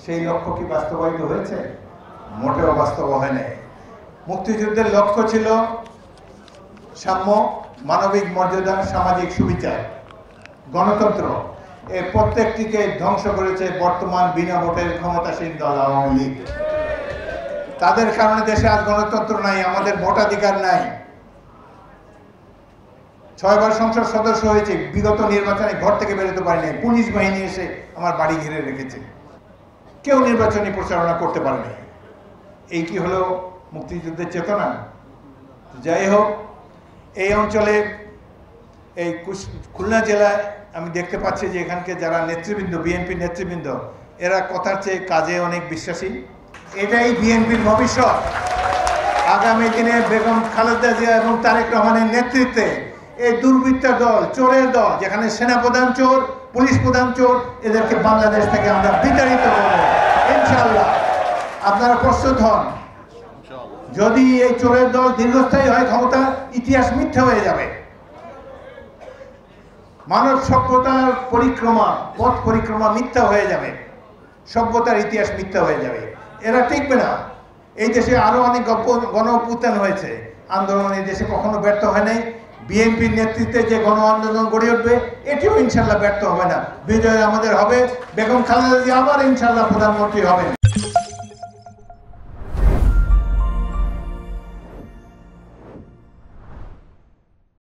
সেই লক্ষ্য কি বাস্তবায়িত হয়েছে? মোটেও বাস্তব হয় নাই। মুক্তিযুদ্ধের লক্ষ্য ছিল সাম্য, মানবিক মর্যাদা, সামাজিক সুবিচার, গণতন্ত্র। এই প্রত্যেকটিকে ধ্বংস করেছে বর্তমান বিনা ভোটের ক্ষমতাসীন দল আওয়ামী লীগ। তাদের কারণে দেশে আজ গণতন্ত্র নাই, আমাদের ভোটাধিকার নাই। 6 বার সংসদ সদস্য হয়েছে, বিগত নির্বাচনে ঘর থেকে বেরোতে পারি নাই। পুলিশ বাহিনী এসে আমার বাড়ি ঘিরে রেখেছে, কেউ নির্বাচনী প্রচারণা করতে পারেনি। এই কি হলো মুক্তিযুদ্ধের চেতনা? যাই হোক, এই অঞ্চলে এই খুলনা জেলায় আমি দেখতে পাচ্ছি যে এখানকে যারা নেতৃবৃন্দ, বিএনপি নেতৃবৃন্দ, এরা কথার চেয়ে কাজে অনেক বিশ্বাসী। এটাই বিএনপির ভবিষ্যৎ। আগামী দিনে বেগম খালেদা জিয়া এবং তারেক রহমানের নেতৃত্বে এই দুর্বৃত্তার দল, চোরের দল, যেখানে সেনাপ্রধান চোর, পুলিশ প্রধান চোর, এদেরকে বাংলাদেশ থেকে আমরা বিতাড়িত করব ইনশাআল্লাহ। আপনারা প্রস্তুত হন। যদি এই চোরের দল দীর্ঘস্থায়ী হয় ক্ষমতা, ইতিহাস মিথ্যা হয়ে যাবে। মানব সভ্যতার পরিক্রমা, পথ পরিক্রমা মিথ্যা হয়ে যাবে, সভ্যতার ইতিহাস মিথ্যা হয়ে যাবে। এরা টিকবে না। এই দেশে আরো অনেক গণ অভ্যুত্থান হয়েছে, আন্দোলন এই দেশে কখনো ব্যর্থ হয় নাই। বিএনপির নেতৃত্বে যে গণ আন্দোলন গড়ে উঠবে, এটিও ইনশাল্লাহ ব্যর্থ হবে না। বিজয় আমাদের হবে। বেগম খালেদা জিয়া আবার ইনশাল্লাহ প্রধানমন্ত্রী হবেন।